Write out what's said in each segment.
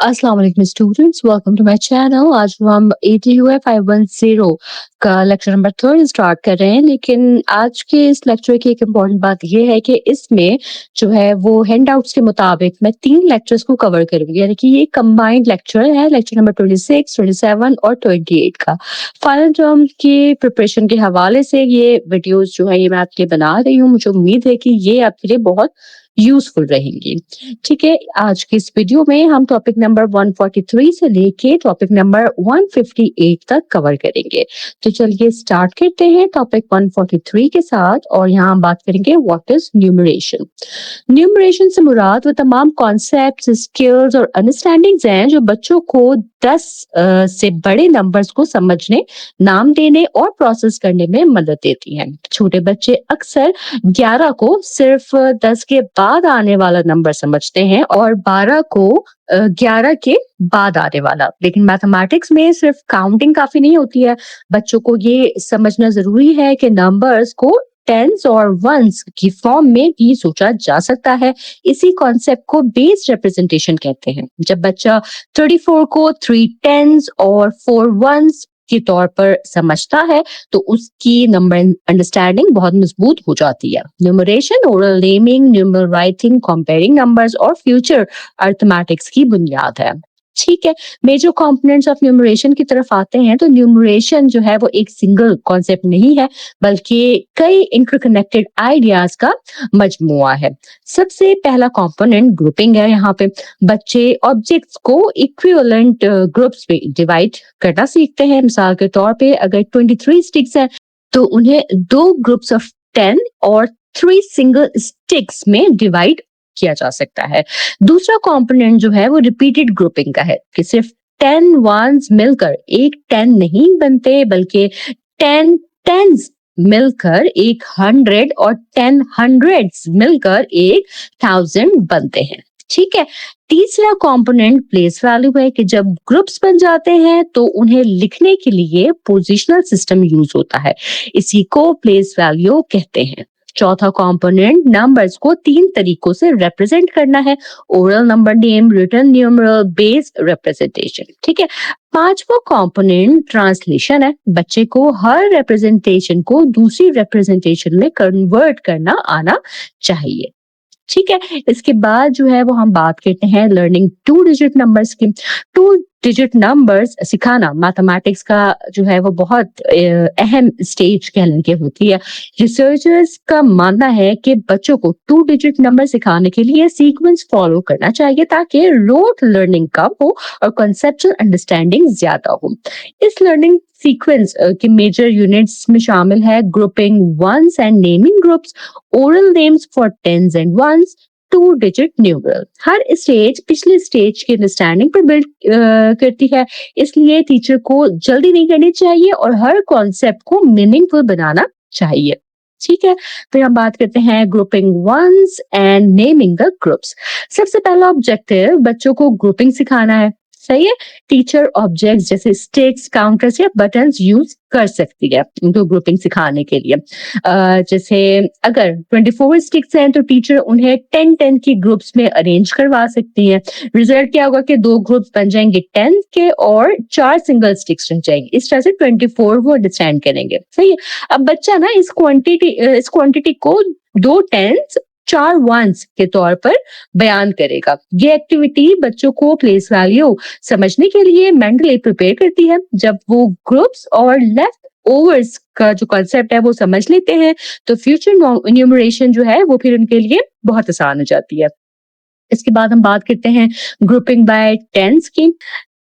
अस्सलाम वालेकुम students, welcome to my channel. आज हम ATUF 510 का लेक्चर नंबर 3 स्टार्ट कर रहे हैं। लेकिन आज के इस लेक्चर की एक इम्पॉर्टेंट बात ये है कि इसमें जो है वो हैंडआउट्स के मुताबिक मैं 3 लेक्चर्स को कवर करूंगी, यानी कि ये कंबाइंड लेक्चर है, लेक्चर नंबर 26, 27 और 28 का। फाइनल टर्म की प्रिपरेशन के हवाले से ये वीडियोस जो है ये मैं आपके लिए बना रही हूँ। मुझे उम्मीद है कि ये आपके लिए बहुत यूजफुल रहेंगी। ठीक है, आज की इस वीडियो में हम टॉपिक नंबर 143 से लेके टॉपिक नंबर 158 तक कवर करेंगे। तो चलिए स्टार्ट करते हैं टॉपिक 143 के साथ, और यहाँ हम बात करेंगे व्हाट इज न्यूमरेशन। न्यूमरेशन से मुराद वो तमाम कॉन्सेप्ट्स, स्किल्स और अंडरस्टैंडिंग्स हैं जो बच्चों को 10 से बड़े नंबर्स को समझने, नाम देने और प्रोसेस करने में मदद देती हैं। छोटे बच्चे अक्सर 11 को सिर्फ 10 के बाद आने वाला नंबर समझते हैं और 12 को 11 के बाद आने वाला। लेकिन मैथमेटिक्स में सिर्फ काउंटिंग काफी नहीं होती है, बच्चों को ये समझना जरूरी है कि नंबर्स को टेंस और वंस की फॉर्म में भी सोचा जा सकता है। इसी कॉन्सेप्ट को बेस रिप्रेजेंटेशन कहते हैं। जब बच्चा 34 को 3 टेंस और 4 वंस के तौर पर समझता है तो उसकी नंबर अंडरस्टैंडिंग बहुत मजबूत हो जाती है। Numeration, oral naming, numeral writing, comparing numbers और फ्यूचर अरिथमेटिक्स की बुनियाद है। ठीक है, मेजर कंपोनेंट्स ऑफ न्यूमरेशन की तरफ आते हैं तो न्यूमरेशन जो है वो एक सिंगल कॉन्सेप्ट नहीं है, बल्कि कई इंटरकनेक्टेड आइडियाज का मजमुआ है। सबसे पहला कंपोनेंट ग्रुपिंग है। यहाँ पे बच्चे ऑब्जेक्ट्स को इक्विवेलेंट ग्रुप्स में डिवाइड करना सीखते हैं। मिसाल के तौर पे अगर 23 स्टिक्स है तो उन्हें 2 ग्रुप्स ऑफ 10 और 3 सिंगल स्टिक्स में डिवाइड किया जा सकता है। दूसरा कंपोनेंट जो है वो रिपीटेड ग्रुपिंग का है कि सिर्फ 10 वंस मिलकर एक 10 नहीं बनते, बल्कि 10 टेंस मिलकर एक 100 और 10 हंड्रेड्स मिलकर एक 1000 बनते हैं। ठीक है, तीसरा कंपोनेंट प्लेस वैल्यू है कि जब ग्रुप्स बन जाते हैं तो उन्हें लिखने के लिए पोजिशनल सिस्टम यूज होता है, इसी को प्लेस वैल्यू कहते हैं। चौथा कंपोनेंट नंबर्स को 3 तरीकों से रिप्रेजेंट करना है, oral number name, written numeral, base representation. ठीक है, पांचवा कंपोनेंट ट्रांसलेशन है। बच्चे को हर रिप्रेजेंटेशन को दूसरी रिप्रेजेंटेशन में कन्वर्ट करना आना चाहिए। ठीक है, इसके बाद जो है वो हम बात करते हैं लर्निंग 2 डिजिट नंबर्स की। 2 डिजिट नंबर्स सिखाना मैथमेटिक्स का जो है वो बहुत अहम स्टेज कह के होती है। रिसर्चर्स का मानना है कि बच्चों को 2 डिजिट नंबर सिखाने के लिए सीक्वेंस फॉलो करना चाहिए ताकि रोट लर्निंग कम हो और कंसेप्चुअल अंडरस्टैंडिंग ज्यादा हो। इस लर्निंग सीक्वेंस के मेजर यूनिट्स में शामिल है grouping ones and naming groups, oral names for tens and ones, 2 digit numeral. हर स्टेज पिछले स्टेज की अंडरस्टैंडिंग पर बिल्ड करती है, इसलिए टीचर को जल्दी नहीं करनी चाहिए और हर कॉन्सेप्ट को मीनिंगफुल बनाना चाहिए। ठीक है, फिर हम बात करते हैं grouping ones and naming the groups. सबसे पहला ऑब्जेक्टिव बच्चों को ग्रुपिंग सिखाना है। सही है, टीचर ऑब्जेक्ट्स जैसे स्टिक्स, काउंटर्स या बटन्स यूज कर सकती है उनको ग्रुपिंग सिखाने के लिए। जैसे अगर 24 स्टिक्स हैं तो टीचर उन्हें 10-10 की ग्रुप्स में अरेंज करवा सकती है। रिजल्ट क्या होगा कि 2 ग्रुप्स बन जाएंगे 10 के और 4 सिंगल स्टिक्स रह जाएंगे। इस तरह से 24 वो अंडरस्टैंड करेंगे। सही है, अब बच्चा ना इस क्वांटिटी को 2 टेंस 4 वंस के तौर पर बयान करेगा। ये एक्टिविटी बच्चों को प्लेस वैल्यू समझने के लिए मेंटली प्रिपेयर करती है। जब वो ग्रुप्स और लेफ्ट ओवर्स का जो कॉन्सेप्ट है वो समझ लेते हैं तो फ्यूचर न्यूमरेशन जो है वो फिर उनके लिए बहुत आसान हो जाती है। इसके बाद हम बात करते हैं ग्रुपिंग बाय टेंस की।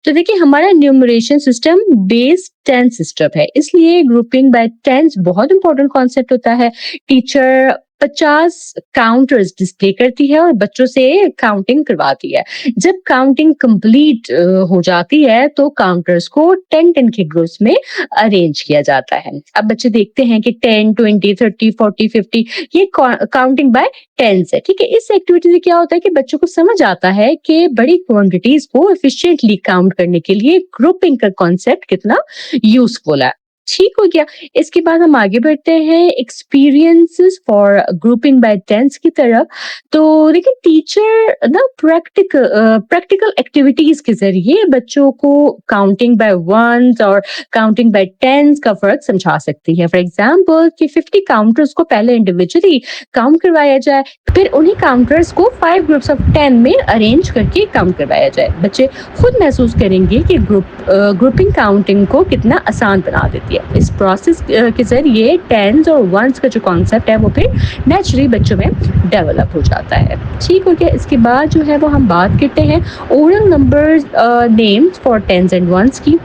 तो देखिए हमारा न्यूमरेशन सिस्टम बेस 10 सिस्टम है, इसलिए ग्रुपिंग बाय टेंस बहुत इंपॉर्टेंट कॉन्सेप्ट होता है। टीचर 50 काउंटर्स डिस्प्ले करती है और बच्चों से काउंटिंग करवाती है। जब काउंटिंग कंप्लीट हो जाती है तो काउंटर्स को 10-10 के ग्रुप्स में अरेंज किया जाता है। अब बच्चे देखते हैं कि 10, 20, 30, 40, 50 ये काउंटिंग बाय टेंस है। ठीक है, इस एक्टिविटी से क्या होता है कि बच्चों को समझ आता है कि बड़ी क्वांटिटीज को एफिशिएंटली काउंट करने के लिए ग्रुपिंग का कॉन्सेप्ट कितना यूजफुल है। ठीक हो गया। इसके बाद हम आगे बढ़ते हैं experiences for grouping by tens की तरफ। तो देखिए टीचर ना प्रैक्टिकल एक्टिविटीज के ज़रिए बच्चों को काउंटिंग बाय वन्स और काउंटिंग बाय टेन्स का फ़र्क समझा सकती है। फॉर एग्ज़ाम्पल कि 50 काउंटर्स को पहले इंडिविजुअली काउंट करवाया जाए, फिर उन्हीं काउंटर्स को 5 ग्रुप्स ऑफ 10 में अरेंज करके काउंट करवाया जाए। बच्चे खुद महसूस करेंगे कि ग्रुपिंग काउंटिंग को कितना आसान बना देती है। इस प्रोसेस के ज़रिए टेन्स और वंस का जो कॉन्सेप्ट है वो फिर नेचुरली बच्चों में डेवलप हो जाता है। ठीक हो गया। इसके बाद जो है वो हम बात करते हैं oral numbers names for tens and ones की।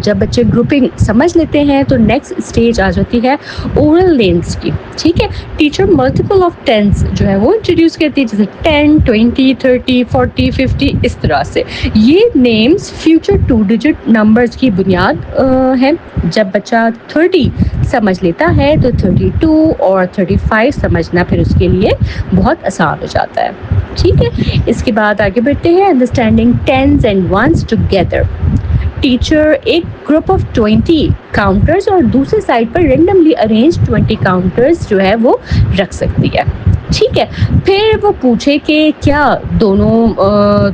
जब बच्चे ग्रुपिंग समझ लेते हैं तो नेक्स्ट स्टेज आ जाती है ओरल नेम्स की। ठीक है, टीचर मल्टीपल ऑफ टेंस जो है वो इंट्रोड्यूस करती है, जैसे 10, 20, 30, 40, 50 इस तरह से। ये नेम्स फ्यूचर 2 डिजिट नंबर्स की बुनियाद है। जब बच्चा 30 समझ लेता है तो 32 और 35 समझना फिर उसके लिए बहुत आसान हो जाता है। ठीक है, इसके बाद आगे बढ़ते हैं understanding tens and ones together. Teacher एक ग्रुप ऑफ 20 काउंटर्स और दूसरी साइड पर रेंडमली अरेंज 20 काउंटर्स जो है वो रख सकती है। ठीक है, फिर वो पूछे कि क्या दोनों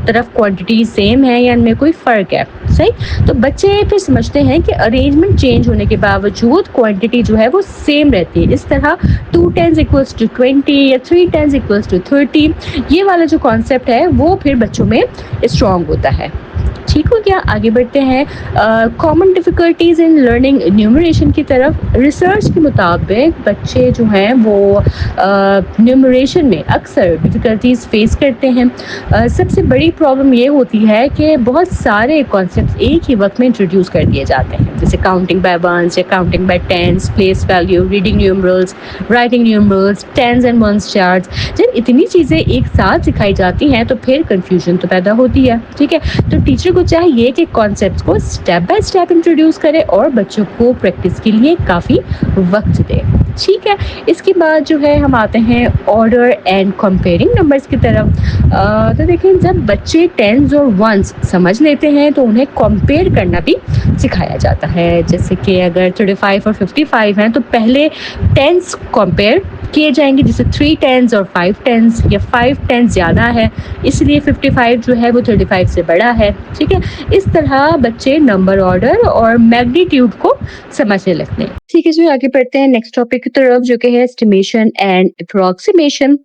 तरफ क्वांटिटी सेम है या इनमें कोई फ़र्क है। सही, तो बच्चे फिर समझते हैं कि अरेंजमेंट चेंज होने के बावजूद क्वांटिटी जो है वो सेम रहती है। इस तरह 2 टेंस इक्वल्स टू 20 या 3 टेंस इक्वल्स टू 30, ये वाला जो कॉन्सेप्ट है वो फिर बच्चों में स्ट्रॉन्ग होता है। ठीक हो गया। आगे बढ़ते हैं common difficulties in learning numeration की तरफ। रिसर्च के मुताबिक बच्चे जो हैं वो न्यूमरेशन में अक्सर डिफ़िकल्टीज़ फेस करते हैं। सबसे बड़ी प्रॉब्लम ये होती है कि बहुत सारे कॉन्सेप्ट्स एक ही वक्त में इंट्रोड्यूस कर दिए जाते हैं, जैसे काउंटिंग बाय वंस या counting by tens, place value, reading numerals, writing numerals, tens and ones charts. जब इतनी चीज़ें एक साथ सिखाई जाती हैं तो फिर कन्फ्यूजन तो पैदा होती है। ठीक है, तो टीचर को चाहिए कि कॉन्सेप्ट्स को स्टेप बाय स्टेप इंट्रोड्यूस करे और बच्चों को प्रैक्टिस के लिए काफ़ी वक्त दे। ठीक है, इसके बाद जो है हम आते हैं ऑर्डर एंड कंपेयरिंग नंबर्स की तरफ। तो देखिए जब बच्चे टेंस और वंस समझ लेते हैं तो उन्हें कंपेयर करना भी सिखाया जाता है। जैसे कि अगर 35 और 55 हैं तो पहले टेंस कंपेयर किए जाएंगे, जैसे 3 टेंस और 5 टेंस, या 5 टेंस ज़्यादा है इसलिए 55 जो है वो 35 से बड़ा है। ठीक है, इस तरह बच्चे नंबर ऑर्डर और मैग्नीट्यूड को समझने लगते हैं। ठीक है जी, आगे बढ़ते हैं नेक्स्ट टॉपिक की तरफ जो कि है एस्टिमेशन एंड अप्रोक्सीमेशन।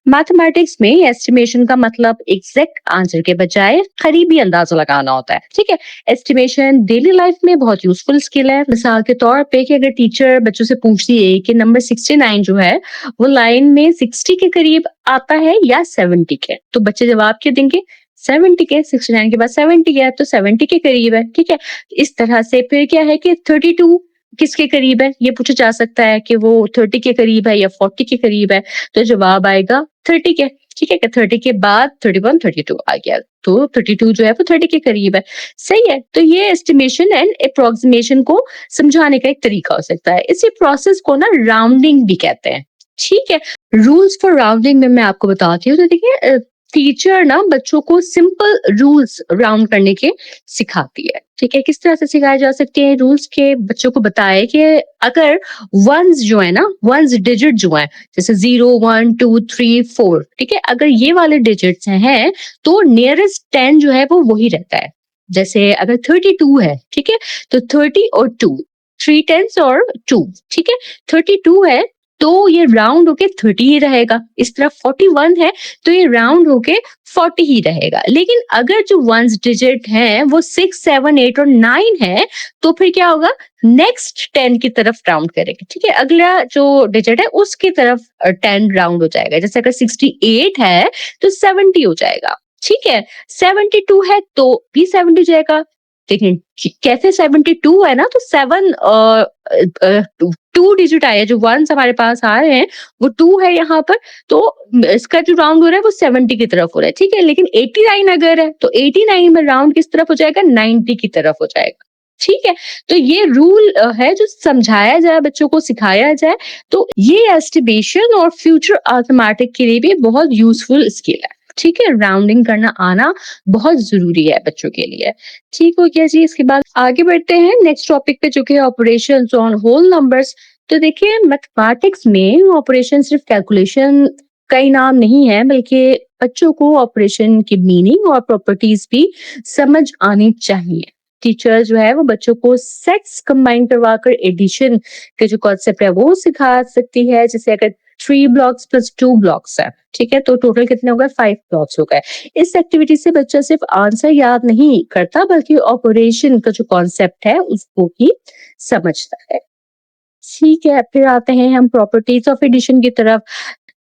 मैथमेटिक्स में एस्टिमेशन का मतलब एग्जैक्ट आंसर के बजाय करीबी अंदाजा लगाना होता है। ठीक है, एस्टिमेशन डेली लाइफ में बहुत यूजफुल स्किल है। मिसाल के तौर पे कि अगर टीचर बच्चों से पूछती है कि नंबर 69 जो है वो लाइन में 60 के करीब आता है या 70 के, तो बच्चे जवाब क्या देंगे? 70 के। 69 के बाद 70 है तो 70 के करीब है। ठीक है, इस तरह से फिर क्या है कि 32 किसके करीब है, ये पूछा जा सकता है कि वो 30 के करीब है या 40 के करीब है, तो जवाब आएगा 30 के। ठीक है, कि 30 के बाद 31, 32 आ गया, तो 32 जो है वो 30 के करीब है। सही है, तो ये एस्टिमेशन एंड अप्रोक्सीमेशन को समझाने का एक तरीका हो सकता है। इसी प्रोसेस को ना राउंडिंग भी कहते हैं। ठीक है, रूल्स फॉर राउंडिंग में मैं आपको बताती हूँ। तो देखिए टीचर ना बच्चों को सिंपल रूल्स राउंड करने के सिखाती है। ठीक है, किस तरह से सिखाए जा सकते हैं रूल्स के? बच्चों को बताए कि अगर वंस जो है ना, वंस डिजिट जो है, जैसे 0, 1, 2, 3, 4, ठीक है, अगर ये वाले डिजिट्स हैं तो नियरेस्ट 10 जो है वो वही रहता है। जैसे अगर 32 है, ठीक है, तो 30 और 2, 3 टेंस और 2, ठीक है, 32 है तो ये राउंड होके 30 ही रहेगा। इस तरह 41 है तो ये राउंड होके 40 ही रहेगा। लेकिन अगर जो वंस डिजिट हैं वो 6, 7, 8 और 9 है तो फिर क्या होगा? नेक्स्ट 10 की तरफ राउंड करेंगे। ठीक है, अगला जो डिजिट है उसकी तरफ 10 राउंड हो जाएगा। जैसे अगर 68 है तो 70 हो जाएगा। ठीक है, 72 है तो भी 70 हो जाएगा। लेकिन कैसे 72 है ना, तो 2 डिजिट आए, जो वंस हमारे पास आ रहे हैं वो 2 है यहाँ पर, तो इसका जो राउंड हो रहा है वो 70 की तरफ हो रहा है। ठीक है, लेकिन 89 अगर है तो 89 में राउंड किस तरफ हो जाएगा? 90 की तरफ हो जाएगा। ठीक है, तो ये रूल है जो समझाया जाए, बच्चों को सिखाया जाए, तो ये एस्टिमेशन और फ्यूचर अर्थमेटिक के लिए भी बहुत यूजफुल स्किल है। ठीक है, राउंडिंग करना आना बहुत ज़रूरी है बच्चों के लिए। ठीक हो गया जी, इसके बाद आगे बढ़ते हैं नेक्स्ट टॉपिक पे जो कि है ऑपरेशंस ऑन होल नंबर्स। तो देखिए मैथमेटिक्स में ऑपरेशन सिर्फ कैलकुलेशन का ही नाम नहीं है, बल्कि बच्चों को ऑपरेशन की मीनिंग और प्रॉपर्टीज भी समझ आनी चाहिए। टीचर जो है वो बच्चों को सेट्स कंबाइन करवाकर एडिशन के जो कॉन्सेप्ट है वो सिखा सकती है। जैसे अगर 3 ब्लॉक्स प्लस 2 ब्लॉक्स है, ठीक है, तो टोटल कितने हो गए, 5 ब्लॉक्स हो गए। इस एक्टिविटी से बच्चा सिर्फ आंसर याद नहीं करता, बल्कि ऑपरेशन का जो कॉन्सेप्ट है उसको भी समझता है। ठीक है, फिर आते हैं हम प्रॉपर्टीज ऑफ एडिशन की तरफ।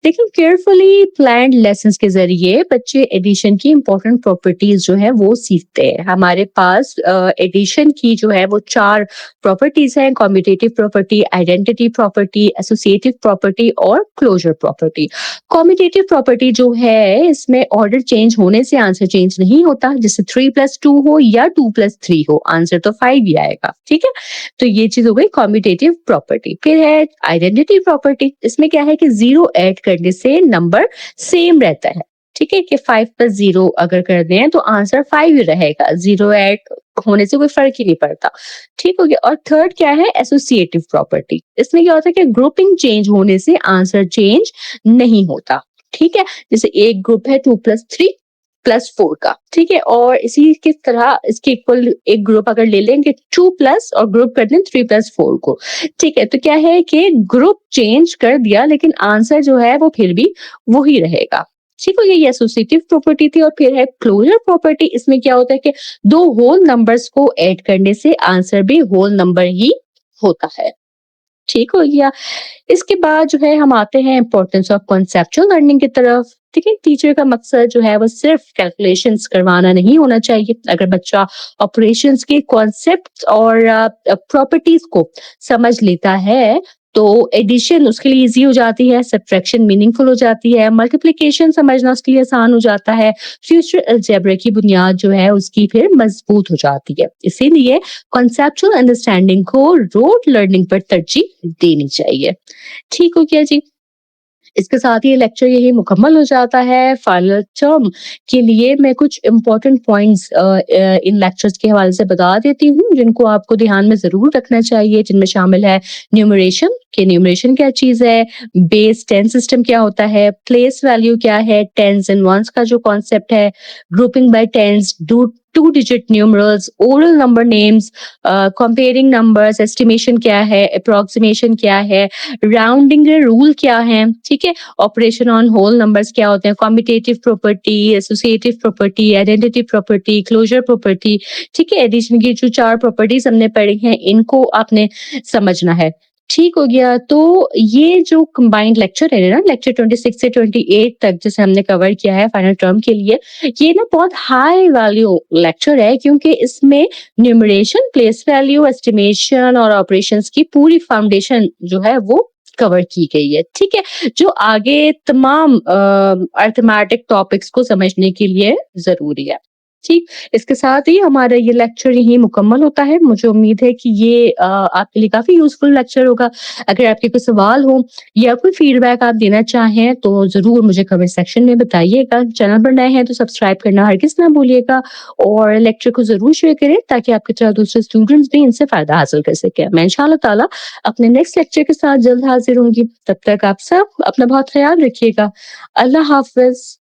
देखिए केयरफुली प्लान्ड लेसन्स के जरिए बच्चे एडिशन की इंपॉर्टेंट प्रॉपर्टीज जो है वो सीखते हैं। हमारे पास एडिशन की जो है वो 4 प्रॉपर्टीज हैं: commutative property, identity property, associative property और क्लोजर प्रॉपर्टी। कॉम्यूटेटिव प्रॉपर्टी जो है इसमें ऑर्डर चेंज होने से आंसर चेंज नहीं होता, जैसे 3+2 हो या 2+3 हो, आंसर तो 5 ही आएगा। ठीक है, तो ये चीज हो गई कॉम्यूटेटिव प्रॉपर्टी। फिर है आइडेंटिटी प्रॉपर्टी, इसमें क्या है कि 0 ऐड करने से नंबर सेम रहता है। ठीक है, कि 5+0 अगर कर दें तो आंसर 5 ही रहेगा, 0 ऐड होने से कोई फर्क ही नहीं पड़ता। ठीक हो गया। और थर्ड क्या है, एसोसिएटिव प्रॉपर्टी। इसमें क्या होता है कि ग्रुपिंग चेंज होने से आंसर चेंज नहीं होता। ठीक है, जैसे एक ग्रुप है 2+3+4 का, ठीक है, और इसी की तरह इसके इक्वल एक ग्रुप अगर ले लेंगे 2+ और ग्रुप कर दें 3+4 को। ठीक है, तो क्या है कि ग्रुप चेंज कर दिया लेकिन आंसर जो है वो फिर भी वही रहेगा। ठीक हो गया, ये एसोसिएटिव प्रॉपर्टी थी। और फिर है क्लोजर प्रॉपर्टी। इसमें क्या होता है कि दो होल नंबर्स को ऐड करने से आंसर भी होल नंबर ही होता है। ठीक हो गया। इसके बाद जो है हम आते हैं इम्पोर्टेंस ऑफ कॉन्सेप्चुअल लर्निंग की तरफ। ठीक है, टीचर का मकसद जो है वो सिर्फ कैलकुलेशंस करवाना नहीं होना चाहिए। अगर बच्चा ऑपरेशंस के कॉन्सेप्ट और प्रॉपर्टीज को समझ लेता है तो एडिशन उसके लिए इजी हो जाती है, सब्ट्रैक्शन मीनिंगफुल हो जाती है, मल्टीप्लिकेशन समझना उसके लिए आसान हो जाता है, फ्यूचर अलजेब्रा की बुनियाद जो है उसकी फिर मजबूत हो जाती है। इसीलिए कॉन्सेप्चुअल अंडरस्टैंडिंग को रोड लर्निंग पर तरजीह देनी चाहिए। ठीक हो गया जी। इसके साथ ही ये लेक्चर यही मुकम्मल हो जाता है। फाइनल टर्म के लिए मैं कुछ इम्पोर्टेंट पॉइंट्स इन लेक्चर्स के हवाले से बता देती हूँ, जिनको आपको ध्यान में ज़रूर रखना चाहिए, जिनमें शामिल है न्यूमरेशन, कि न्यूमरेशन क्या चीज़ है, बेस 10 सिस्टम क्या होता है, प्लेस वैल्यू क्या है, टेंस एंड वंस का जो कॉन्सेप्ट है, grouping by tens, do 2 digit numerals, oral number names, comparing numbers, estimation क्या है, अप्रोक्सीमेशन क्या है, राउंडिंग रूल क्या है, ठीक है, ऑपरेशन ऑन होल नंबर्स क्या होते हैं, commutative property, associative property, identity property, closure property. ठीक है, एडिशन की जो 4 प्रॉपर्टीज हमने पढ़ी हैं इनको आपने समझना है। ठीक हो गया। तो ये जो कंबाइंड लेक्चर है ना, लेक्चर 26 से 28 तक जैसे हमने कवर किया है फाइनल टर्म के लिए, ये ना बहुत हाई वैल्यू लेक्चर है, क्योंकि इसमें न्यूमरेशन, प्लेस वैल्यू, एस्टिमेशन और ऑपरेशंस की पूरी फाउंडेशन जो है वो कवर की गई है। ठीक है, जो आगे तमाम अर्थमेटिक टॉपिक्स को समझने के लिए जरूरी है। ठीक, इसके साथ ही हमारा ये लेक्चर यही मुकम्मल होता है। मुझे उम्मीद है कि ये आपके लिए काफी यूजफुल लेक्चर होगा। अगर आपके कोई सवाल हो या कोई फीडबैक आप देना चाहें तो जरूर मुझे कमेंट सेक्शन में बताइएगा। चैनल पर नए हैं तो सब्सक्राइब करना हरगिज ना भूलिएगा और लेक्चर को जरूर शेयर करें ताकि आपकी तरह दूसरे स्टूडेंट्स भी इनसे फायदा हासिल कर सके। मैं इंशाल्लाह ताला अपने नेक्स्ट लेक्चर के साथ जल्द हाजिर होंगी। तब तक आप सब अपना बहुत ख्याल रखिएगा। अल्लाह हाफिज।